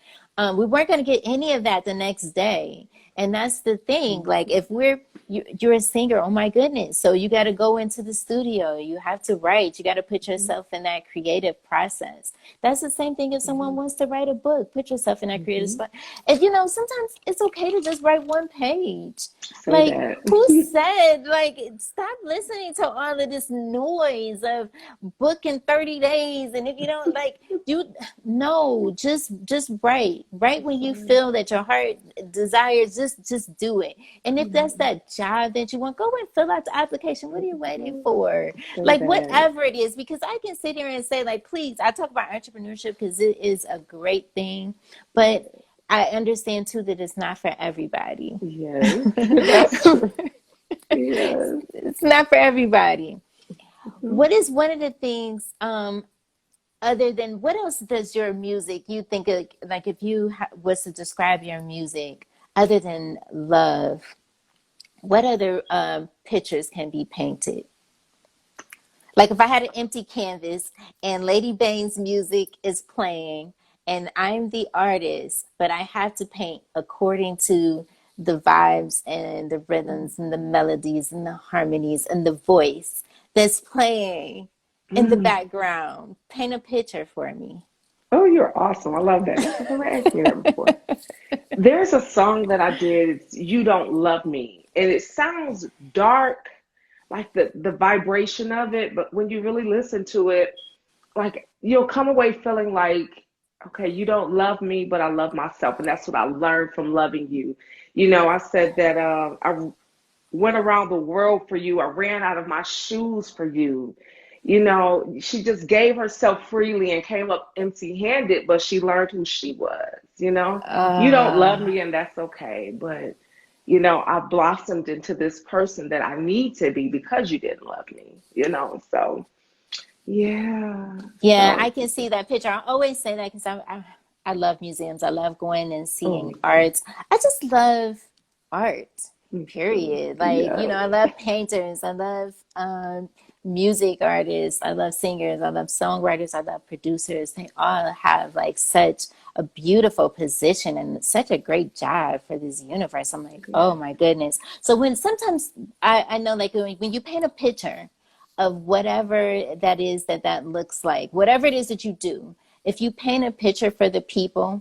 We weren't going to get any of that the next day. And that's the thing. Like if you're a singer, oh my goodness. So you got to go into the studio. You have to write. You got to put yourself in that creative process. That's the same thing if someone Hmm. wants to write a book. Put yourself in that creative Hmm. spot. And sometimes it's okay to just write one page. Say Like, that. who said, like, stop listening to all of this noise of book in 30 days? And if you don't like, no, just write That's when you right. feel that your heart desires, just do it. And if that's Mhm. that job that you want, go and fill out the application. What are you waiting for? Say Like, that. whatever it is, because I can sit here and say, like, please, I talk about entrepreneurship because it is a great thing, but I understand too that it's not for everybody. Yes, that's true. Yes. It's not for everybody. Mhm. What is one of the things other than, what else does your music, you think of, like if you was to describe your music other than love, what other pictures can be painted? Like if I had an empty canvas and Lady Bane's music is playing and I'm the artist, but I have to paint according to the vibes and the rhythms and the melodies and the harmonies and the voice that's playing in the background. Paint a picture for me. Oh, you're awesome. I love that. Nobody's ever asked me that before. There's a song that I did, it's You Don't Love Me. And it sounds dark, like the vibration of it, but when you really listen to it, like you'll come away feeling like, okay, you don't love me, but I love myself. And that's what I learned from loving you. You know, I said that I went around the world for you. I ran out of my shoes for you. You know, she just gave herself freely and came up empty handed, but she learned who she was. You know, you don't love Uh, me, and that's okay. But, you know, I blossomed into this person that I need to be because you didn't love me, you know. So, yeah. yeah, I So, can see that picture. I always say that because I love museums. I love going and oh, seeing yeah. art. I just love art, Me too. period. Like, Yeah. I love painters. I love music artists. I love singers. I love songwriters. I love producers. They all have like such a beautiful position and such a great job for this universe. I'm like, oh Yeah. my goodness. So when sometimes I know like when you paint a picture of whatever that is that looks like, whatever it is that you do, if you paint a picture for the people,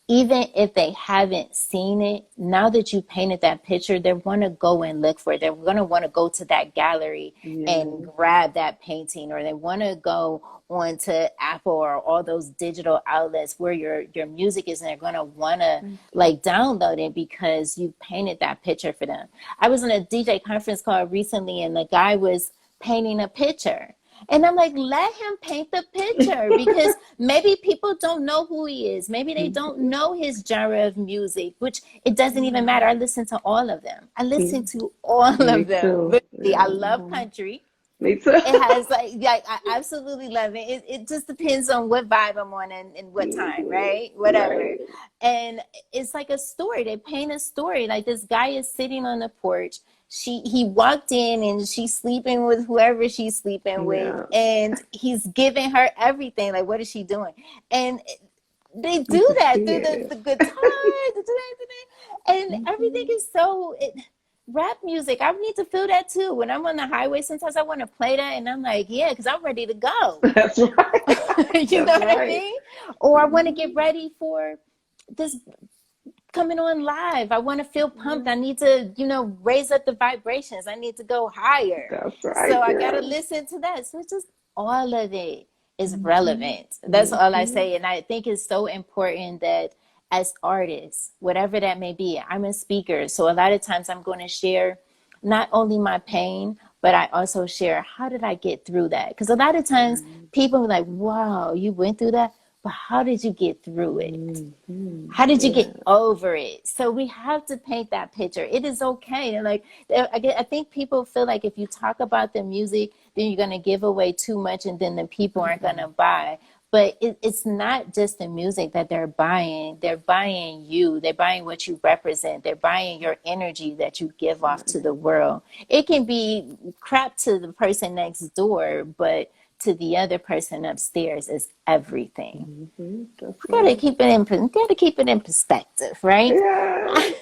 even if they haven't seen it, now that you painted that picture, they want to go and look for it. They're going to want to go to that gallery and Yeah. grab that painting, or they want to go onto Apple or all those digital outlets where your music is, and they're going to want to like download it because you painted that picture for them. I was in a DJ conference call recently, and the guy was painting a picture. And I'm like, let him paint the picture, because maybe people don't know who he is. Maybe they don't know his genre of music, which it doesn't even matter. I listen to all of them. I listen to all Me of them. too. Literally, I Yeah. love country. Me too. It has like I absolutely love it. It just depends on what vibe I'm on and what time, right? Whatever. Right. And it's like a story. They paint a story. Like this guy is sitting on the porch. He walked in and she's sleeping with whoever she's sleeping with, Yeah. and he's giving her everything. Like, what is she doing? And they You do can that see through it. the guitar, and everything is so rap music. I need to feel that too. When I'm on the highway, sometimes I want to play that, and I'm like, yeah, because I'm ready to go. That's right. You know That's what I right. mean? Or I want to get ready for this coming on live. I want to feel pumped. I need to, raise up the vibrations. I need to go higher. That's right. So I got to Yeah. listen to that. So it's just all of it is Hmm. relevant. That's all I Hmm. say. And I think it's so important that as artists, whatever that may be, I'm a speaker. So a lot of times I'm going to share not only my pain, but I also share how did I get through that? Because a lot of times Right. people are like, wow, you went through that, but how did you get through it? Hmm. How did you get Yeah. over it? So we have to paint that picture. It is okay. And like, I think people feel like if you talk about the music, then you're going to give away too much and then the people aren't going to buy. But it's not just the music that they're buying. They're buying you. They're buying what you represent. They're buying your energy that you give off to the world. It can be crap to the person next door, but to the other person upstairs is everything. Hmm. That's right. Gotta keep it in perspective, right? Yes.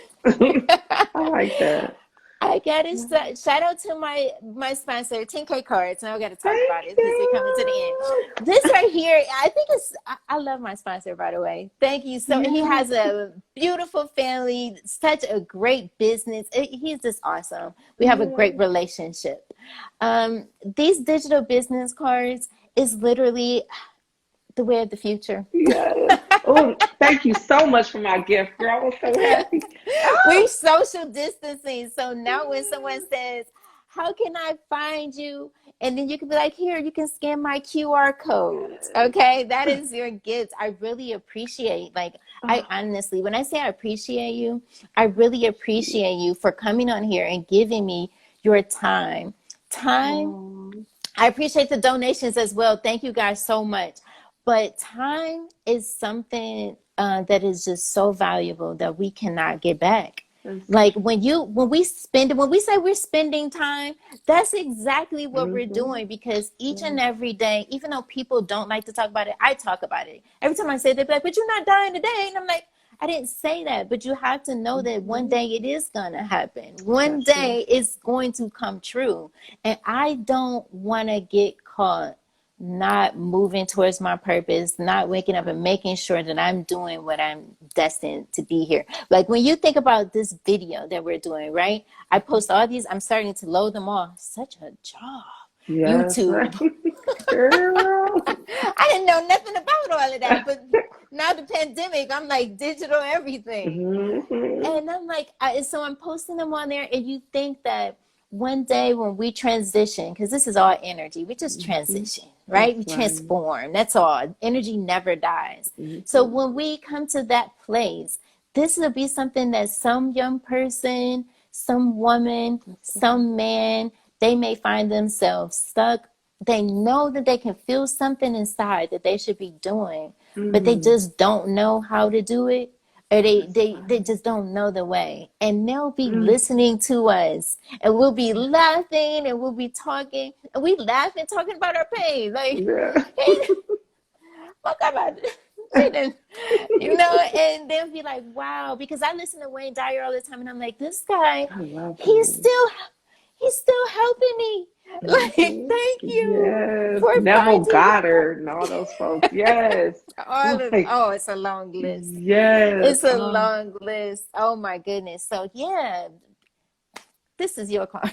I like that. I gotta shout out to my sponsor, 10K Cards. Now I gotta talk Thank about it because we're coming to the end. you. This right here, I think I love my sponsor, by the way. Thank you. So he Yeah. has a beautiful family, such a great business. He's just awesome. We have a great Yeah. relationship. These digital business cards is literally the way of the future. Yes. Oh, thank you so much for my gift, girl. I was so happy. We're Oh. social distancing. So now when someone says, how can I find you? And then you can be like, here, you can scan my QR code. Yes. Okay. That is your gift. I really appreciate, like, I Oh, honestly, when I say I appreciate you, I really appreciate you for coming on here and giving me your time. Time. oh, I appreciate the donations as well. Thank you guys so much. But time is something that is just so valuable that we cannot get back. Like when we say we're spending time, that's exactly what we're doing, because each and every day, even though people don't like to talk about it, I talk about it. Every time I say that, they're like, but you're not dying today. And I'm like, I didn't say that, but you have to know that one day it is going to happen. One day it's going to come true. And I don't want to get caught not moving towards my purpose, not waking up and making sure that I'm doing what I'm destined to be here. Like when you think about this video that we're doing, right? I post all these, I'm starting to load them all. Such a job. Yes. YouTube. Girl. I didn't know nothing about all of that, but now the pandemic, I'm like digital everything. And I'm like, so I'm posting them on there, and you think that one day when we transition, because this is all energy, we just transition, right? We transform. That's all. Energy never dies. So when we come to that place, this will be something that some young person, some woman, some man, they may find themselves stuck. They know that they can feel something inside that they should be doing, but they just don't know how to do it. Or they just don't know the way. And they'll be listening to us, and we'll be laughing, and we'll be talking, and we laugh and talking about our pain. Like, hey, fuck about it. You know, and they'll be like, wow, because I listen to Wayne Dyer all the time, and I'm like, this guy, he's still helping me. Like, thank you for Neville finding Goddard and all those folks. Yes. It's a long list. Yes. It's a long list. Oh my goodness. So yeah, this is your car.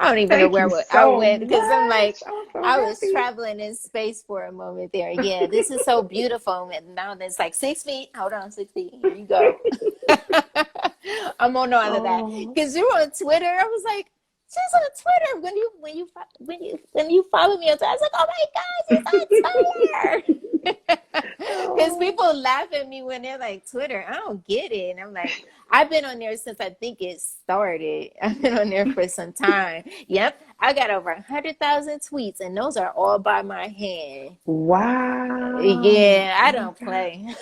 I don't even know where I went, because I'm like, I was traveling in space for a moment there. Yeah, this is so beautiful. And now there's like 6 feet. Hold on, 6 feet. Here you go. I'm on all of that. Because you're on Twitter. I was like, she's on Twitter. When you follow me on Twitter, I was like, oh my God, she's on Twitter. Because people laugh at me when they're like, Twitter, I don't get it. And I'm like, I've been on there since I think it started. I've been on there for some time. Yep. I got over 100,000 tweets, and those are all by my hand. Wow. Yeah, I don't play.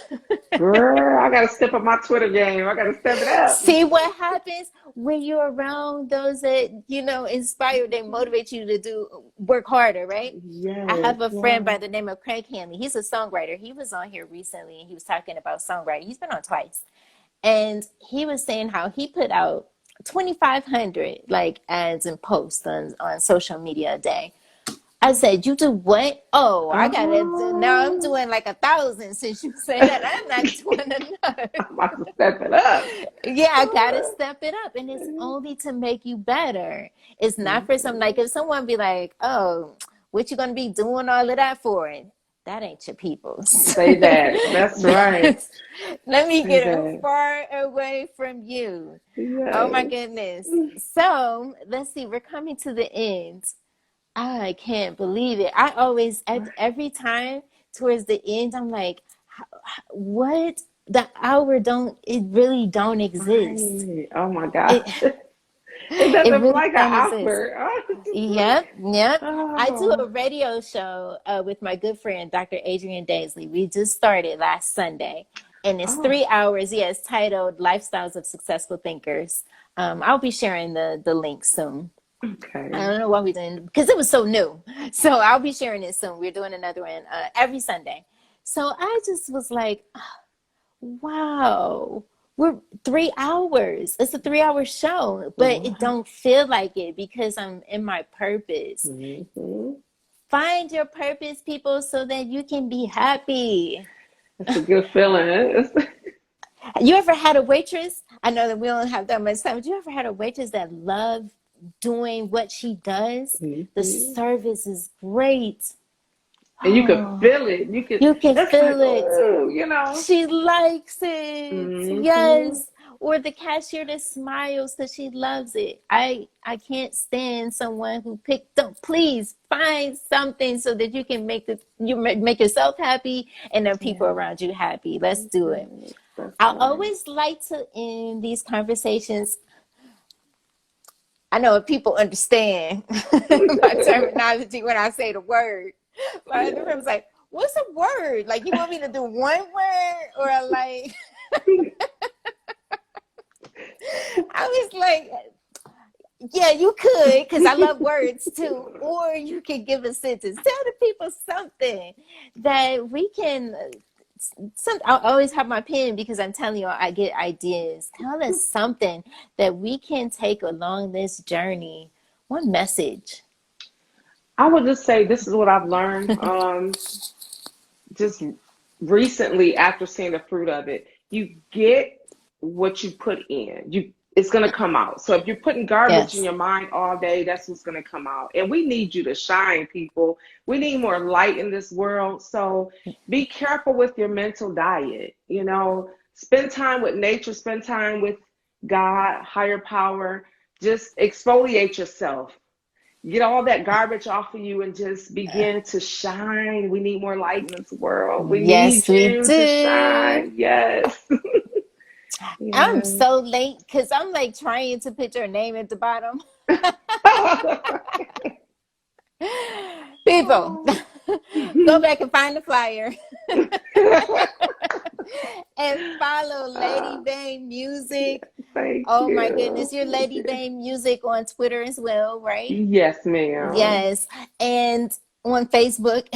Girl, I got to step up my Twitter game. I got to step it up. See what happens when you're around those that, you know, inspire, they motivate you to work harder, right? Yes, I have a friend by the name of Craig Hanley. He's a songwriter. He was on here recently, and he was talking about songwriting. He's been on twice. And he was saying how he put out 2,500 like ads and posts on social media a day. I said, you do what? Oh, I got it. Now I'm doing like 1,000 since you said that. I'm not doing enough. I'm about to step it up. Yeah, I got to step it up. And it's only to make you better. It's not for some, like if someone be like, oh, what you going to be doing all of that for? That ain't your people. Say that. That's right. Let me get far away from you. Yes. Oh my goodness. So let's see. We're coming to the end. I can't believe it. I always, every time towards the end, I'm like, what? The hour it really don't exist. Right. Oh my God. It doesn't really like an hour. Yep. Oh. I do a radio show with my good friend, Dr. Adrian Daisley. We just started last Sunday, and it's 3 hours. Yeah, it's titled Lifestyles of Successful Thinkers. I'll be sharing the link soon. Okay. I don't know what we're doing, because it was so new. So I'll be sharing it soon. We're doing another one every Sunday. So I just was like, wow. We're 3 hours. It's a 3-hour show, but it don't feel like it because I'm in my purpose. Find your purpose, people, so that you can be happy. That's a good feeling. You ever had a waitress? I know that we don't have that much time, but you ever had a waitress that loved doing what she does? The service is great. And you can feel it. You can feel it. Ooh, you know. She likes it. Yes. Or the cashier that smiles because she loves it. I can't stand someone who please find something so that you can make yourself happy and the people around you happy. Let's do it. I always like to end these conversations. I know if people understand my terminology when I say the word. My other friend's like, what's a word? Like, you want me to do one word or like, I was like, yeah, you could, because I love words too. Or you can give a sentence. Tell the people something that we can. I always have my pen because I'm telling you, I get ideas. Tell us something that we can take along this journey. One message. I would just say this is what I've learned. Just recently after seeing the fruit of it, you get what you put in. It's gonna come out. So if you're putting garbage in Yes. your mind all day, that's what's gonna come out. And we need you to shine, people. We need more light in this world. So be careful with your mental diet. You know, spend time with nature, spend time with God, higher power. Just exfoliate yourself. Get all that garbage off of you and just begin to shine. We need more light in this world. We need Yes, we you to do. shine. Yes. I'm Yes. so late because I'm like trying to put your name at the bottom. People, Oh. go back and find the flyer and follow Lady Bang Music. Thank Oh my you. goodness, you're Thank Lady you. Bang Music on Twitter as well, right? Yes, ma'am. Yes, and on Facebook.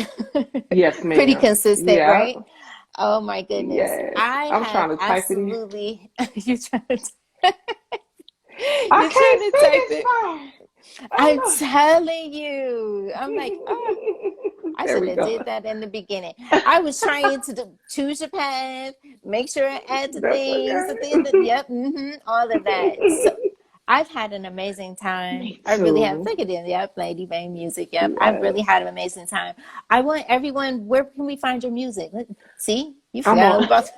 Yes, Pretty ma'am. consistent, Yeah. right? Oh my goodness. Yes. I I'm have trying to type it in. absolutely you're trying to I you're trying to type can't it. speak this far. I'm Oh, telling you. I'm like, oh, no. I There should we have go. did that in the beginning. I was trying to choose your path, make sure I add the That's things at the end of, okay. yep, all of that. So I've had an amazing time. Me I really have. too. Look at it. Yep, Lady Bang Music. Yep, I've really Yes. had an amazing time. I want everyone, where can we find your music? See, you I'm forgot all on about,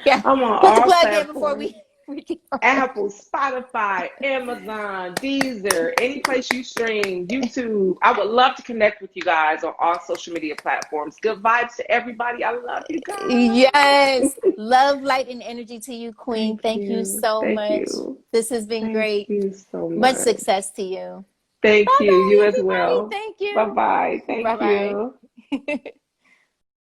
yeah, I'm on put the all plug in before platforms. we get on. Apple, Spotify, Amazon, Deezer, any place you stream, YouTube. I would love to connect with you guys on all social media platforms. Good vibes to everybody. I love you guys. Yes. Love, light, and energy to you, Queen. Thank Thank you you. so Thank much. you. This has been Thank great. you so Much much. success to you. Thank Bye you. bye, You as everybody. well. Thank Bye you. bye. Bye Thank you. bye.